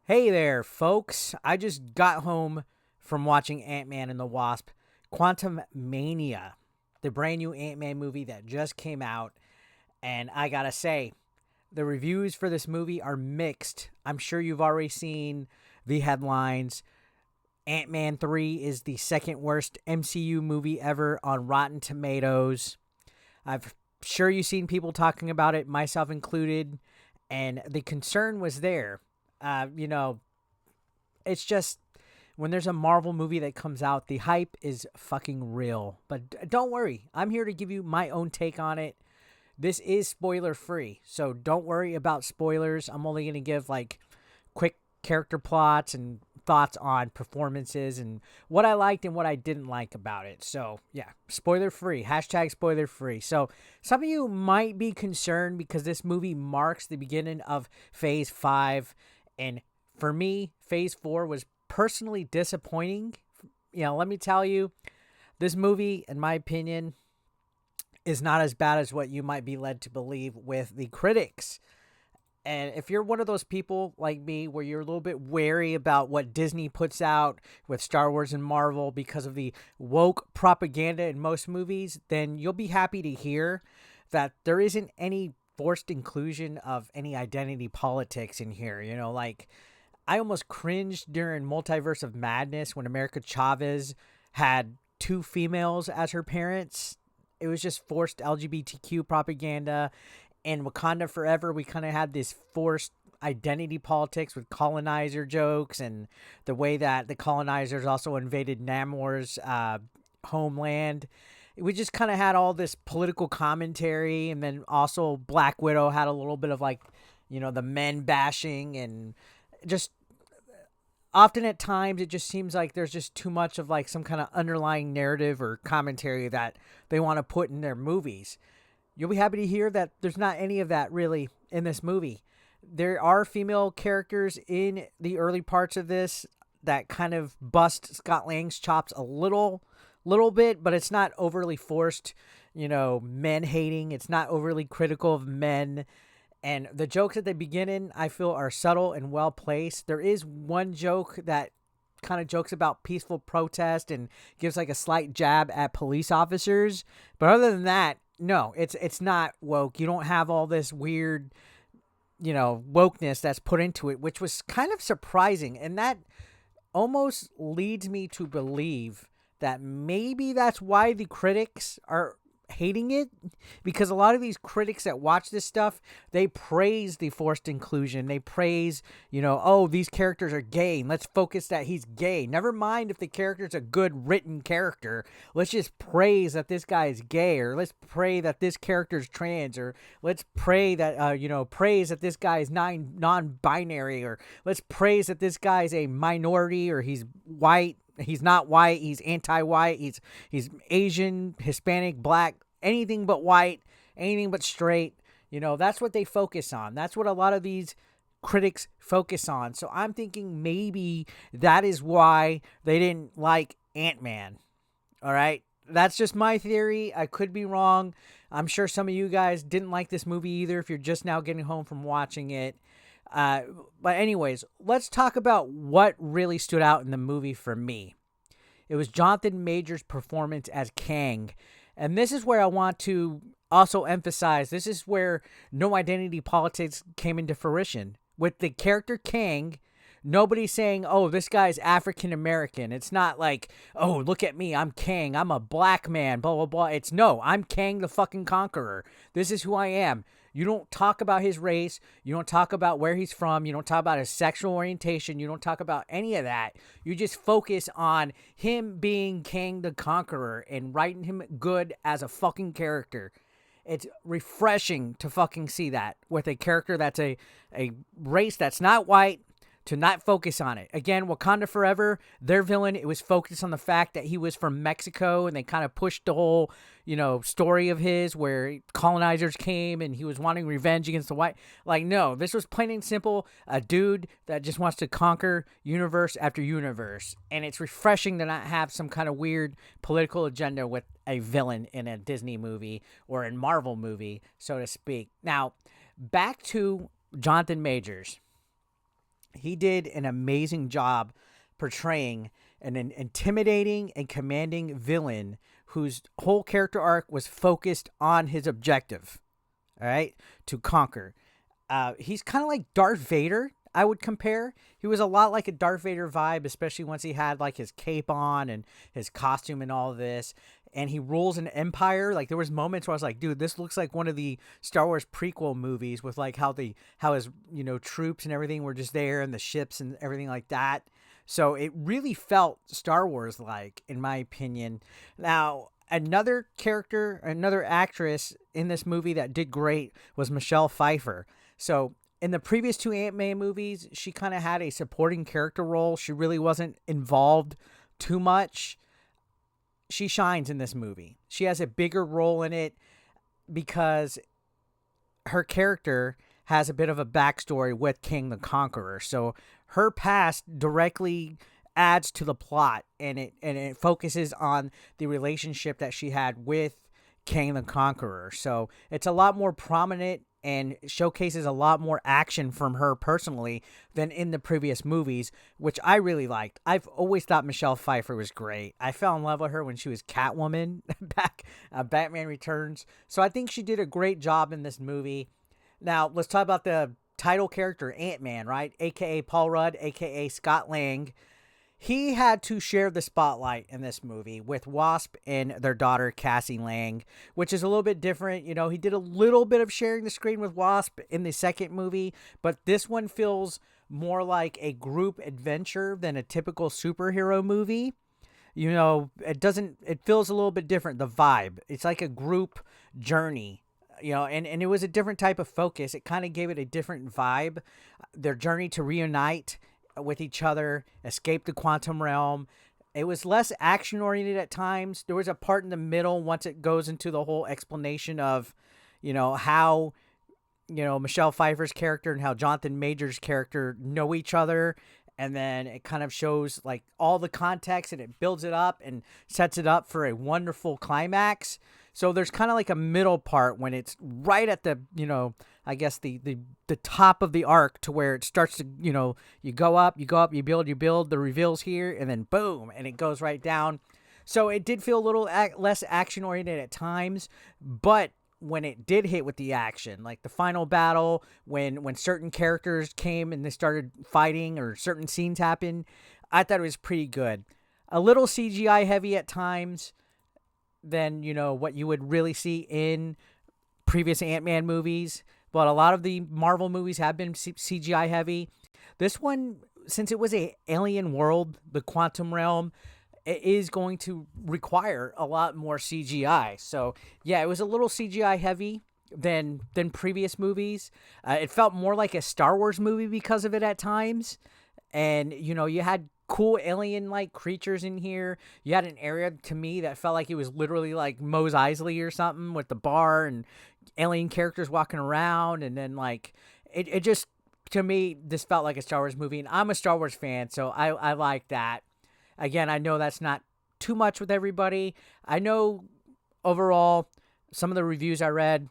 Hey there, folks. I just got home from watching Ant-Man and the Wasp, Quantumania, the brand new Ant-Man movie that just came out. And I gotta say, the reviews for this movie are mixed. I'm sure you've already seen the headlines. Ant-Man 3 is the second worst MCU movie ever on Rotten Tomatoes. I've sure you've seen people talking about it, myself included, and the concern was there. Uh, you know, it's just when there's a Marvel movie that comes out, the hype is fucking real. But don't worry, I'm here to give you my own take on it. This is spoiler free, so don't worry about spoilers. I'm only going to give like quick character plots and thoughts on performances and what I liked and what I didn't like about it. So, yeah, spoiler free. Hashtag spoiler free. So, some of you might be concerned because this movie marks the beginning of phase 5. And for me, phase 4 was personally disappointing. Let me tell you, this movie, in my opinion, is not as bad as what you might be led to believe with the critics. And if you're one of those people like me where you're a little bit wary about what Disney puts out with Star Wars and Marvel because of the woke propaganda in most movies, then you'll be happy to hear that there isn't any forced inclusion of any identity politics in here. I almost cringed during Multiverse of Madness when America Chavez had two females as her parents. It was just forced LGBTQ propaganda. In Wakanda Forever, we kind of had this forced identity politics with colonizer jokes and the way that the colonizers also invaded Namor's homeland. We just kind of had all this political commentary, and then also Black Widow had a little bit of the men bashing, and just often at times it just seems like there's just too much of like some kind of underlying narrative or commentary that they want to put in their movies. You'll be happy to hear that there's not any of that really in this movie. There are female characters in the early parts of this that kind of bust Scott Lang's chops a little bit, but it's not overly forced, men hating. It's not overly critical of men. And the jokes at the beginning, I feel, are subtle and well placed. There is one joke that kind of jokes about peaceful protest and gives like a slight jab at police officers. But other than that, no, it's not woke. You don't have all this weird, wokeness that's put into it, which was kind of surprising. And that almost leads me to believe that maybe that's why the critics are hating it, because a lot of these critics that watch this stuff, they praise the forced inclusion. They praise, oh, these characters are gay. Let's focus that he's gay. Never mind if the character's a good written character. Let's just praise that this guy is gay, or let's pray that this character's trans, or let's pray that, praise that this guy is non-binary, or let's praise that this guy is a minority, or he's white. He's not white. He's anti-white. He's Asian, Hispanic, black, anything but white, anything but straight. That's what they focus on. That's what a lot of these critics focus on. So I'm thinking maybe that is why they didn't like Ant-Man. All right. That's just my theory. I could be wrong. I'm sure some of you guys didn't like this movie either if you're just now getting home from watching it. But anyways, let's talk about what really stood out in the movie for me. It was Jonathan Majors' performance as Kang. And this is where I want to also emphasize, this is where no identity politics came into fruition. With the character Kang, nobody's saying, oh, this guy's African American. It's not like, oh, look at me, I'm Kang, I'm a black man, blah, blah, blah. It's no, I'm Kang the fucking Conqueror. This is who I am. You don't talk about his race. You don't talk about where he's from. You don't talk about his sexual orientation. You don't talk about any of that. You just focus on him being Kang the Conqueror and writing him good as a fucking character. It's refreshing to fucking see that with a character that's a race that's not white, to not focus on it. Again, Wakanda Forever, their villain, it was focused on the fact that he was from Mexico, and they kind of pushed the whole, story of his where colonizers came and he was wanting revenge against the white. Like, no, this was plain and simple a dude that just wants to conquer universe after universe. And it's refreshing to not have some kind of weird political agenda with a villain in a Disney movie or a Marvel movie, so to speak. Now, back to Jonathan Majors. He did an amazing job portraying an intimidating and commanding villain whose whole character arc was focused on his objective, all right, to conquer. He's kind of like Darth Vader, I would compare. He was a lot like a Darth Vader vibe, especially once he had like his cape on and his costume and all this. And he rules an empire. Like there was moments where I was like, dude, this looks like one of the Star Wars prequel movies with like how his troops and everything were just there and the ships and everything like that. So it really felt Star Wars like, in my opinion. Now, another character, another actress in this movie that did great was Michelle Pfeiffer. So in the previous two Ant-Man movies, she kind of had a supporting character role. She really wasn't involved too much. She shines in this movie. She has a bigger role in it because her character has a bit of a backstory with King the Conqueror. So her past directly adds to the plot, and it focuses on the relationship that she had with Kang the Conqueror. So it's a lot more prominent and showcases a lot more action from her personally than in the previous movies, which I really liked. I've always thought Michelle Pfeiffer was great. I fell in love with her when she was Catwoman back Batman Returns. So I think she did a great job in this movie. Now, let's talk about the title character, Ant-Man, right? AKA Paul Rudd, AKA Scott Lang. He had to share the spotlight in this movie with Wasp and their daughter, Cassie Lang, which is a little bit different. You know, he did a little bit of sharing the screen with Wasp in the second movie, but this one feels more like a group adventure than a typical superhero movie. You know, it feels a little bit different, the vibe. It's like a group journey. You know, and it was a different type of focus. It kind of gave it a different vibe. Their journey to reunite with each other, escape the quantum realm. It was less action oriented at times. There was a part in the middle once it goes into the whole explanation of, how, Michelle Pfeiffer's character and how Jonathan Major's character know each other. And then it kind of shows like all the context and it builds it up and sets it up for a wonderful climax. So there's kind of like a middle part when it's right at the, I guess the top of the arc to where it starts to, you go up, you build, the reveals here, and then boom, and it goes right down. So it did feel a little less action oriented at times, but when it did hit with the action, like the final battle, when certain characters came and they started fighting or certain scenes happened, I thought it was pretty good. A little CGI heavy at times than, what you would really see in previous Ant-Man movies, but a lot of the Marvel movies have been CGI heavy. This one, since it was a alien world, the quantum realm, it is going to require a lot more CGI. So yeah, it was a little CGI heavy than previous movies. It felt more like a Star Wars movie because of it at times. And, you had cool alien-like creatures in here. You had an area, to me, that felt like it was literally like Mos Eisley or something with the bar and alien characters walking around. And then, like, it just, to me, this felt like a Star Wars movie. And I'm a Star Wars fan, so I like that. Again, I know that's not too much with everybody. I know, overall, some of the reviews I read,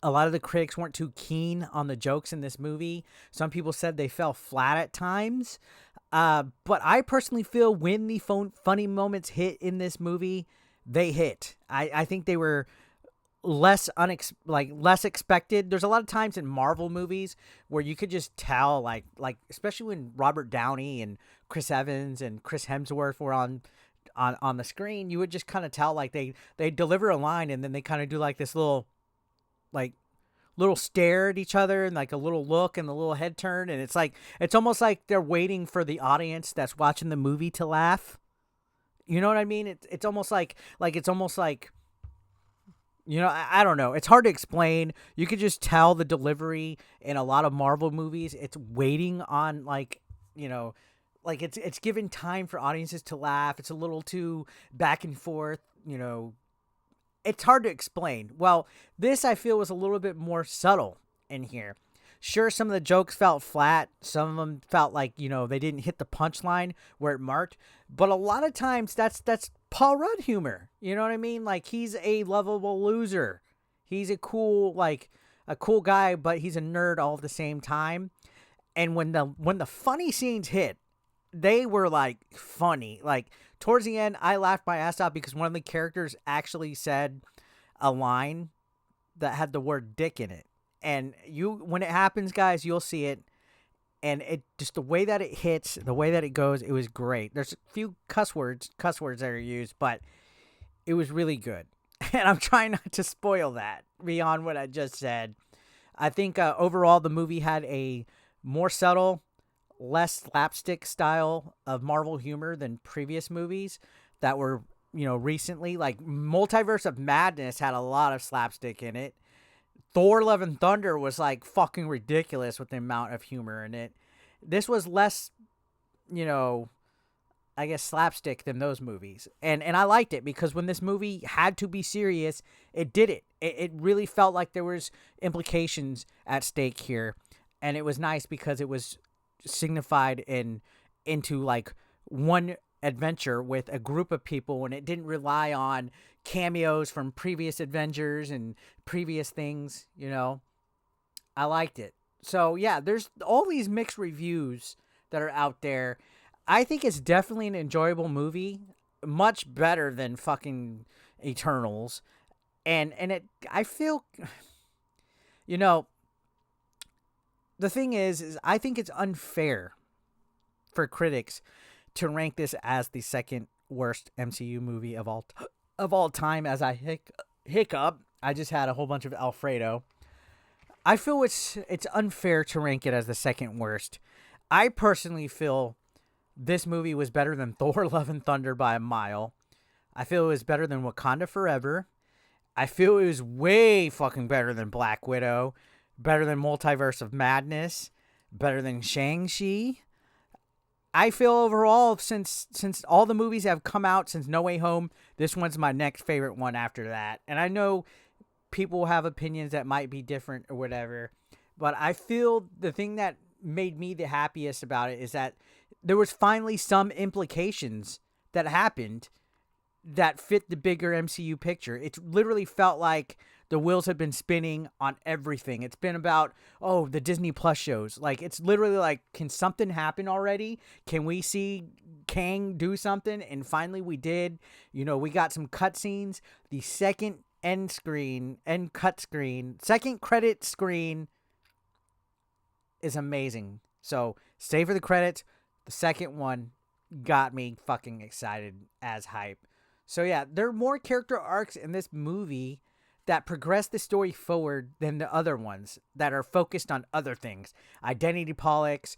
a lot of the critics weren't too keen on the jokes in this movie. Some people said they fell flat at times. But I personally feel when the funny moments hit in this movie, they hit. I think they were less expected. There's a lot of times in Marvel movies where you could just tell, like especially when Robert Downey and Chris Evans and Chris Hemsworth were on the screen, you would just kind of tell like they deliver a line and then they kind of do like this little stare at each other and like a little look and a little head turn, and it's almost like they're waiting for the audience that's watching the movie to laugh. You know what I mean? It's almost like I don't know. It's hard to explain. You could just tell the delivery in a lot of Marvel movies. It's waiting on it's giving time for audiences to laugh. It's a little too back and forth, It's hard to explain. Well, this I feel was a little bit more subtle in here. Sure, some of the jokes felt flat. Some of them felt like, they didn't hit the punchline where it marked. But a lot of times that's Paul Rudd humor. You know what I mean? Like, he's a lovable loser. He's a cool guy, but he's a nerd all at the same time. And when the funny scenes hit, they were like funny. Like towards the end, I laughed my ass off because one of the characters actually said a line that had the word dick in it. And when it happens, guys, you'll see it. And it just the way that it hits, the way that it goes, it was great. There's a few cuss words that are used, but it was really good. And I'm trying not to spoil that beyond what I just said. I think overall the movie had a more subtle, less slapstick style of Marvel humor than previous movies that were, recently. Like Multiverse of Madness had a lot of slapstick in it. Thor Love and Thunder was like fucking ridiculous with the amount of humor in it. This was less, I guess slapstick than those movies. And I liked it because when this movie had to be serious, it did it. It really felt like there was implications at stake here. And it was nice because it was signified into like one adventure with a group of people, and it didn't rely on cameos from previous Avengers and previous things. I liked it. So yeah, there's all these mixed reviews that are out there. I think it's definitely an enjoyable movie, much better than fucking Eternals. And I feel the thing is I think it's unfair for critics to rank this as the second worst MCU movie of all time. As I hiccup, I just had a whole bunch of Alfredo. I feel it's unfair to rank it as the second worst. I personally feel this movie was better than Thor Love and Thunder by a mile. I feel it was better than Wakanda Forever. I feel it was way fucking better than Black Widow, better than Multiverse of Madness, better than Shang-Chi. I feel overall, since all the movies have come out since No Way Home, this one's my next favorite one after that. And I know people have opinions that might be different or whatever, but I feel the thing that made me the happiest about it is that there was finally some implications that happened that fit the bigger MCU picture. It literally felt like the wheels have been spinning on everything. It's been about, the Disney Plus shows. Like, it's literally like, can something happen already? Can we see Kang do something? And finally we did. We got some cutscenes. The second second credit screen is amazing. So, stay for the credits. The second one got me fucking excited as hype. So yeah, there are more character arcs in this movie that progress the story forward than the other ones that are focused on other things. Identity politics,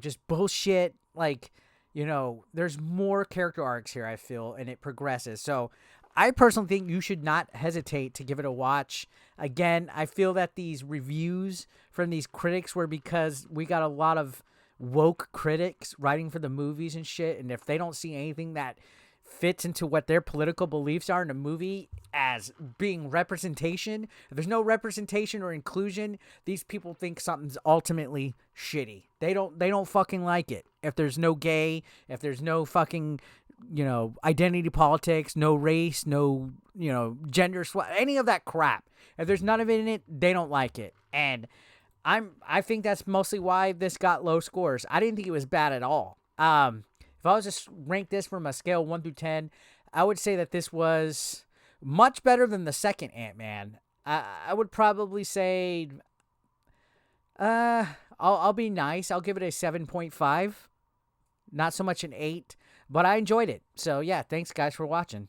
just bullshit. Like, there's more character arcs here, I feel, and it progresses. So I personally think you should not hesitate to give it a watch. Again, I feel that these reviews from these critics were because we got a lot of woke critics writing for the movies and shit, and if they don't see anything that fits into what their political beliefs are in a movie as being representation, if there's no representation or inclusion, these people think something's ultimately shitty. They don't fucking like it. If there's no gay, if there's no fucking identity politics, no race, no gender swap, any of that crap, if there's none of it in it, they don't like it. And I think that's mostly why this got low scores. I didn't think it was bad at all. If I was to rank this from a scale of 1 through 10, I would say that this was much better than the second Ant-Man. I would probably say, I'll be nice. I'll give it a 7.5. Not so much an 8, but I enjoyed it. So yeah, thanks guys for watching.